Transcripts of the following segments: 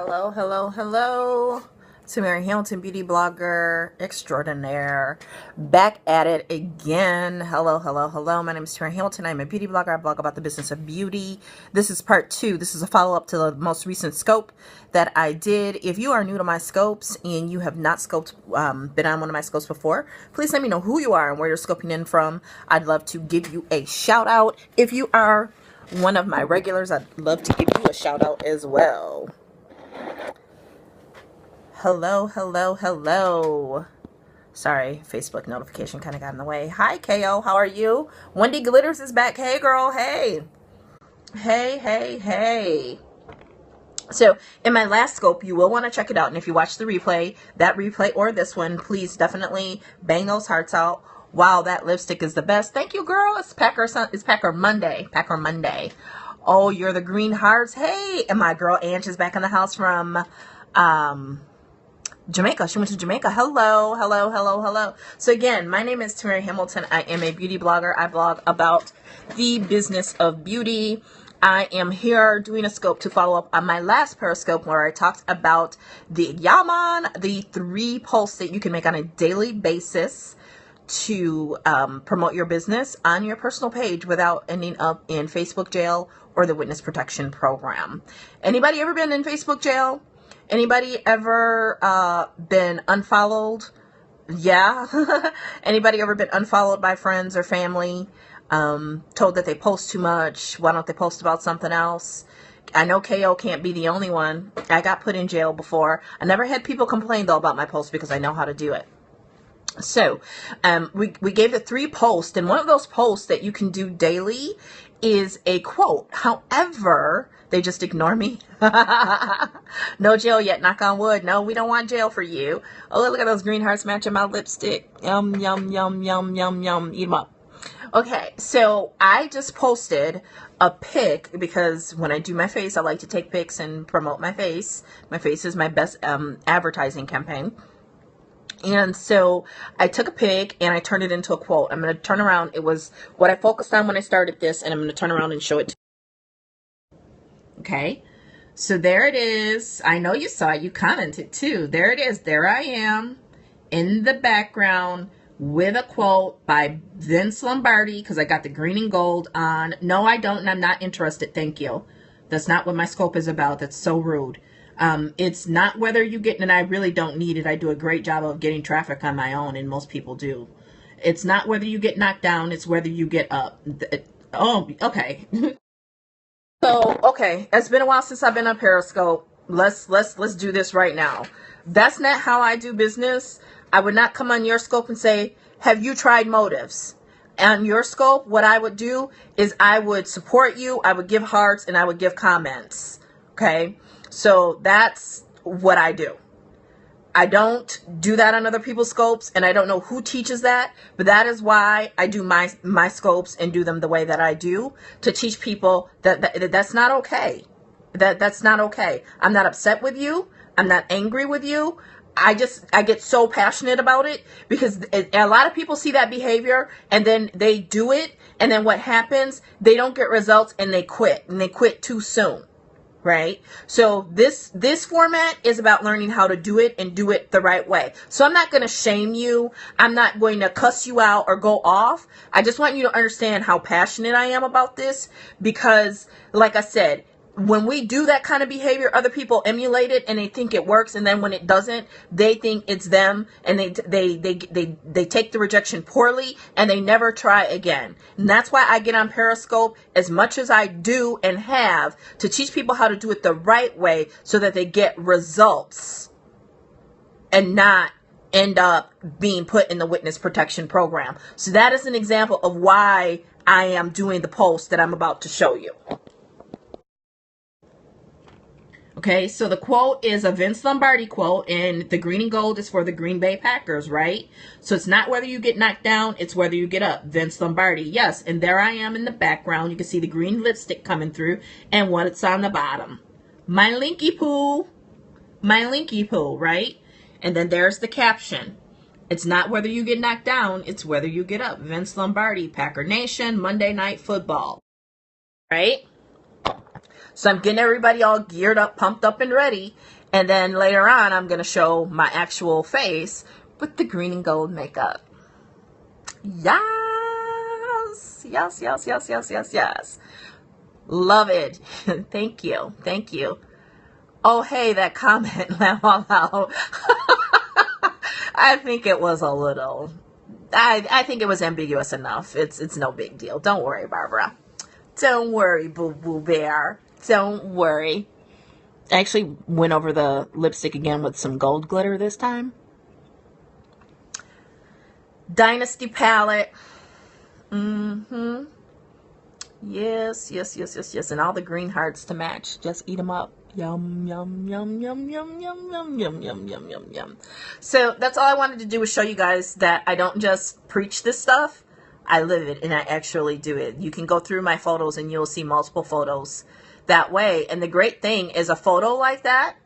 Hello, hello, hello. So Mary Hamilton, beauty blogger extraordinaire, back at it again. Hello, hello, hello. My name is Mary Hamilton. I'm a beauty blogger. I blog about the business of beauty. This is part 2. This is a follow-up to the most recent scope that I did. If you are new to my scopes and you have not been on one of my scopes before, please let me know who you are and where you're scoping in from. I'd love to give you a shout out. If you are one of my regulars, I'd love to give you a shout out as well. Hello, hello, hello. Sorry, Facebook notification kind of got in the way. Hi, KO. How are you? Wendy Glitters is back. Hey, girl. Hey. Hey, hey, hey. So, in my last scope, you will want to check it out. And if you watch the replay, that replay or this one, please definitely bang those hearts out. Wow, that lipstick is the best. Thank you, girl. It's Packer Monday. Packer Monday. Oh, you're the green hearts. Hey. And my girl Ange is back in the house from Jamaica. She went to Jamaica. Hello, hello, hello, hello. So again, my name is Mary Hamilton. I am a beauty blogger. I blog about the business of beauty. I am here doing a scope to follow up on my last Periscope where I talked about the 3 posts that you can make on a daily basis to promote your business on your personal page without ending up in Facebook jail or the witness protection program. Anybody ever been in Facebook jail? Anybody ever been unfollowed? Yeah. Anybody ever been unfollowed by friends or family? Told that they post too much? Why don't they post about something else? I know KO can't be the only one. I got put in jail before. I never had people complain though about my posts because I know how to do it. So we gave the 3 posts, and one of those posts that you can do daily is a quote. However, they just ignore me. No jail yet, knock on wood. No, we don't want jail for you. Oh, look at those green hearts matching my lipstick. Yum, yum, yum, yum, yum, yum. Eat them up. Okay, so I just posted a pic because when I do my face, I like to take pics and promote my face. My face is my best advertising campaign. And so I took a pic and I turned it into a quote. I'm going to turn around. It was what I focused on when I started this, and I'm going to turn around and show it to you. Okay. So there it is. I know you saw it. You commented too. There it is. There I am in the background with a quote by Vince Lombardi because I got the green and gold on. No, I don't, and I'm not interested. Thank you. That's not what my scope is about. That's so rude. It's not whether you get, and I really don't need it. I do a great job of getting traffic on my own, and most people do. It's not whether you get knocked down. It's whether you get up. Oh, okay. So, okay, it's been a while since I've been on Periscope. Let's do this right now. That's not how I do business. I would not come on your scope and say, have you tried motives? On your scope, what I would do is I would support you, I would give hearts, and I would give comments. Okay? So that's what I do. I don't do that on other people's scopes, and I don't know who teaches that, but that is why I do my scopes and do them the way that I do, to teach people that's not okay. That's not okay. I'm not upset with you. I'm not angry with you. I get so passionate about it because a lot of people see that behavior and then they do it, and then what happens? They don't get results and they quit too soon. Right? So this format is about learning how to do it and do it the right way. So I'm not going to shame you. I'm not going to cuss you out or go off. I just want you to understand how passionate I am about this because, like I said, when we do that kind of behavior, other people emulate it and they think it works, and then when it doesn't, they think it's them, and they take the rejection poorly and they never try again. And that's why I get on Periscope as much as I do and have, to teach people how to do it the right way so that they get results and not end up being put in the witness protection program. So that is an example of why I am doing the post that I'm about to show you. Okay, so the quote is a Vince Lombardi quote, and the green and gold is for the Green Bay Packers, right? So it's not whether you get knocked down, it's whether you get up. Vince Lombardi, yes. And there I am in the background. You can see the green lipstick coming through and what's on the bottom. My linky poo, right? And then there's the caption. It's not whether you get knocked down, it's whether you get up. Vince Lombardi, Packer Nation, Monday Night Football, right? So I'm getting everybody all geared up, pumped up, and ready. And then later on, I'm going to show my actual face with the green and gold makeup. Yes. Yes, yes, yes, yes, yes, yes. Love it. Thank you. Thank you. Oh, hey, that comment, laugh out loud. I think it was a little, I think it was ambiguous enough. It's no big deal. Don't worry, Barbara. Don't worry, boo-boo bear. Don't worry. I actually went over the lipstick again with some gold glitter this time. Dynasty palette. Mm-hmm. Yes, yes, yes, yes, yes. And all the green hearts to match. Just eat them up. Yum, yum, yum, yum, yum, yum, yum, yum, yum, yum, yum, yum. So that's all I wanted to do was show you guys that I don't just preach this stuff. I live it and I actually do it. You can go through my photos and you'll see multiple photos that way. And the great thing is a photo like that,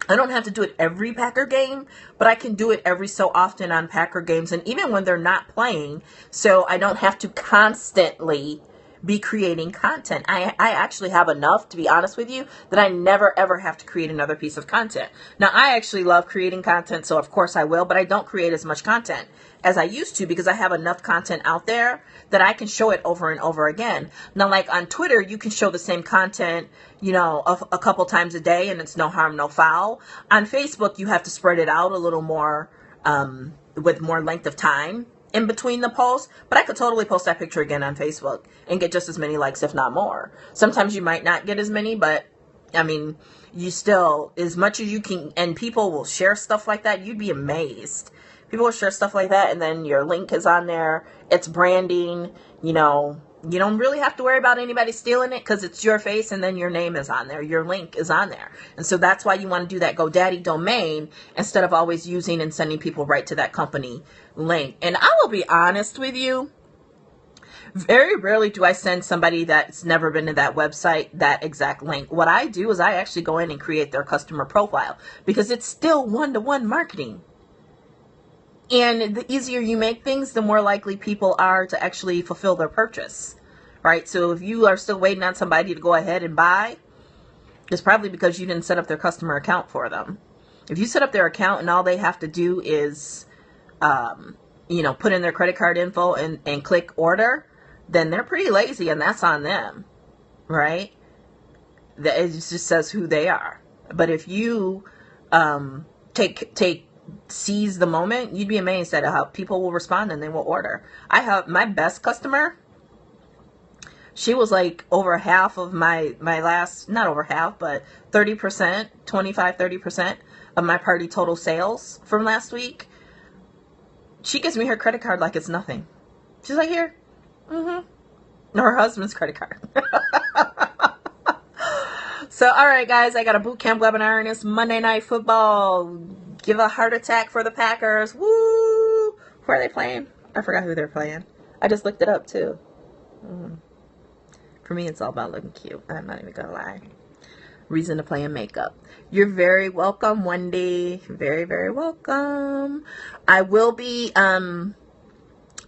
I don't have to do it every Packer game, but I can do it every so often on Packer games and even when they're not playing. So I don't have to constantly be creating content. I actually have enough, to be honest with you, that I never ever have to create another piece of content. Now, I actually love creating content, so of course I will, but I don't create as much content as I used to because I have enough content out there that I can show it over and over again. Now, like on Twitter, you can show the same content, you know, a couple times a day and it's no harm, no foul. On Facebook, you have to spread it out a little more with more length of time in between the posts, but I could totally post that picture again on Facebook and get just as many likes, if not more. Sometimes you might not get as many, but I mean, you still, as much as you can, and people will share stuff like that, you'd be amazed. People will share stuff like that, and then your link is on there. It's branding, you know, you don't really have to worry about anybody stealing it because it's your face and then your name is on there. Your link is on there. And so that's why you want to do that GoDaddy domain instead of always using and sending people right to that company link. And I will be honest with you, very rarely do I send somebody that's never been to that website that exact link. What I do is I actually go in and create their customer profile because it's still one-to-one marketing. And the easier you make things, the more likely people are to actually fulfill their purchase, right? So if you are still waiting on somebody to go ahead and buy, it's probably because you didn't set up their customer account for them. If you set up their account and all they have to do is, you know, put in their credit card info and click order, then they're pretty lazy and that's on them, right? It just says who they are. But if you seize the moment, you'd be amazed at how people will respond and they will order. I have my best customer. She was like over half of my last, not over half, but 30%, 25-30% of my party total sales from last week. She gives me her credit card like it's nothing. She's like, here. Mm-hmm. Her husband's credit card. So, all right, guys, I got a boot camp webinar and it's Monday Night Football. Give a heart attack for the Packers. Woo! Who are they playing? I forgot who they're playing. I just looked it up, too. For me, it's all about looking cute. I'm not even going to lie. Reason to play in makeup. You're very welcome, Wendy. Very, very welcome. I will be, I'm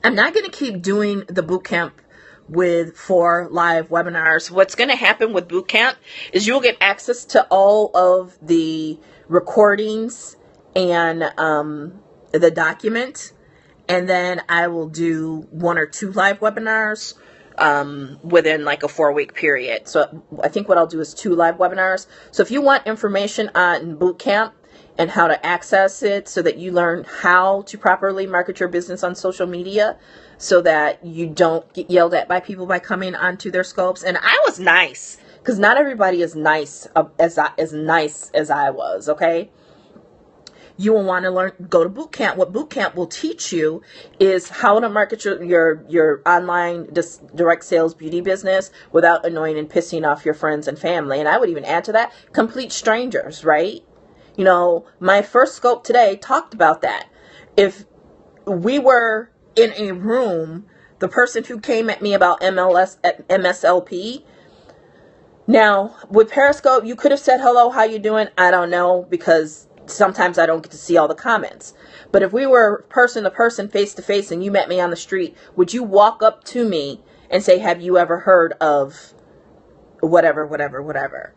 not going to keep doing the boot camp with 4 live webinars. What's going to happen with boot camp is you'll get access to all of the recordings and the document, and then I will do 1 or 2 live webinars within like a 4-week period. So I think what I'll do is 2 live webinars. So if you want information on bootcamp and how to access it so that you learn how to properly market your business on social media so that you don't get yelled at by people by coming onto their scopes. And I was nice because not everybody is nice as nice as I was, okay? You will want to learn, go to boot camp. What boot camp will teach you is how to market your online direct sales beauty business without annoying and pissing off your friends and family. And I would even add to that, complete strangers, right? You know, my first scope today talked about that. If we were in a room, the person who came at me about MSLP, now with Periscope, you could have said, hello, how you doing? I don't know, because sometimes I don't get to see all the comments. But if we were person to person, face to face, and you met me on the street, would you walk up to me and say, have you ever heard of whatever, whatever, whatever.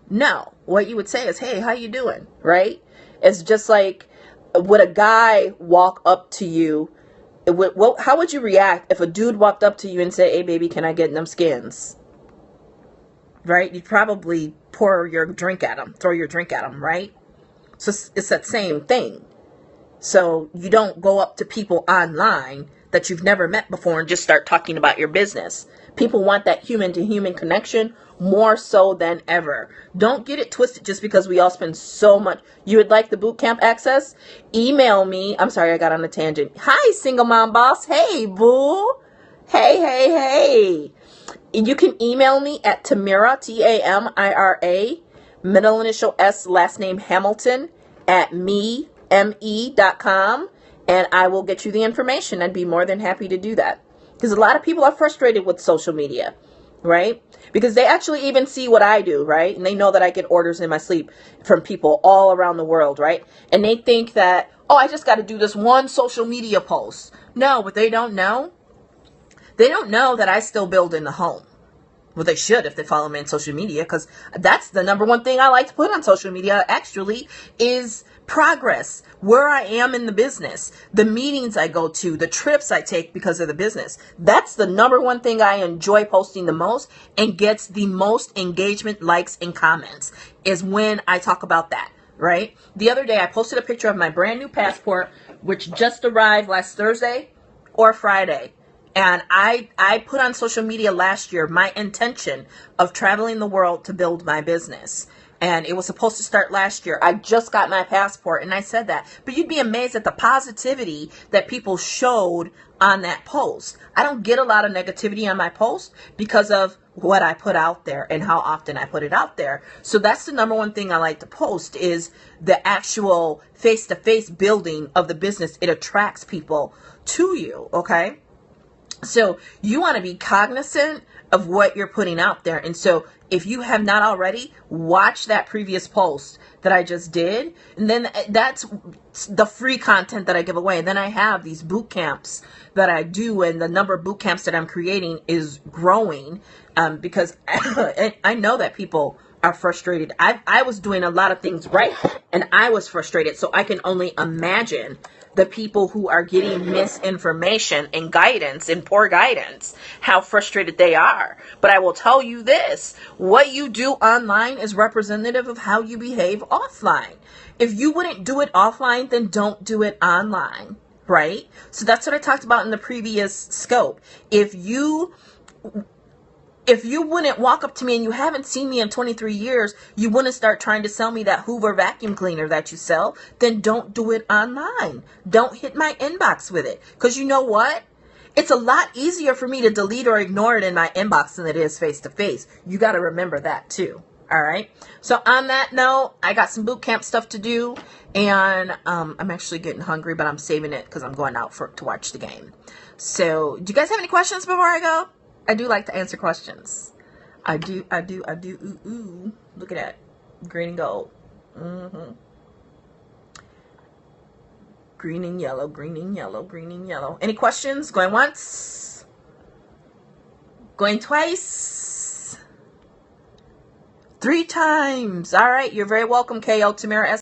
No, what you would say is, hey, how you doing? Right? It's just like, would a guy walk up to you? How would you react if a dude walked up to you and said, hey, baby, can I get them skins? Right? You'd probably pour your drink at him, throw your drink at him, right? So it's that same thing. So you don't go up to people online that you've never met before and just start talking about your business. People want that human to human connection more so than ever. Don't get it twisted just because we all spend so much. You would like the boot camp access? Email me. I'm sorry, I got on a tangent. Hi, single mom boss. Hey, boo. Hey, hey, hey. You can email me at Tamira, Tamira, middle initial S, last name Hamilton, at me.com, and I will get you the information. I'd be more than happy to do that. Because a lot of people are frustrated with social media, right? Because they actually even see what I do, right? And they know that I get orders in my sleep from people all around the world, right? And they think that, oh, I just got to do this one social media post. No, but they don't know that I still build in the home. Well, they should if they follow me on social media, because that's the number one thing I like to put on social media, actually, is progress, where I am in the business, the meetings I go to, the trips I take because of the business. That's the number one thing I enjoy posting the most and gets the most engagement, likes, and comments, is when I talk about that, right? The other day, I posted a picture of my brand new passport, which just arrived last Thursday or Friday. And I put on social media last year my intention of traveling the world to build my business. And it was supposed to start last year. I just got my passport, and I said that. But you'd be amazed at the positivity that people showed on that post. I don't get a lot of negativity on my post because of what I put out there and how often I put it out there. So that's the number one thing I like to post, is the actual face-to-face building of the business. It attracts people to you, okay? So you want to be cognizant of what you're putting out there. And so if you have not already, watch that previous post that I just did. And then that's the free content that I give away. And then I have these boot camps that I do, and the number of boot camps that I'm creating is growing, because I know that people are frustrated. I was doing a lot of things right, and I was frustrated. So I can only imagine the people who are getting misinformation and guidance and poor guidance, how frustrated they are. But I will tell you this, what you do online is representative of how you behave offline. If you wouldn't do it offline, then don't do it online, right? So that's what I talked about in the previous scope. If you wouldn't walk up to me and you haven't seen me in 23 years, you wouldn't start trying to sell me that Hoover vacuum cleaner that you sell, then don't do it online. Don't hit my inbox with it. Because you know what? It's a lot easier for me to delete or ignore it in my inbox than it is face to face. You got to remember that too. All right. So on that note, I got some boot camp stuff to do, and I'm actually getting hungry, but I'm saving it because I'm going out to watch the game. So do you guys have any questions before I go? I do like to answer questions. I do. Ooh. Look at that. Green and gold. Green and yellow, green and yellow, green and yellow. Any questions? Going once? Going twice? 3 times. All right. You're very welcome, KO Tamira S.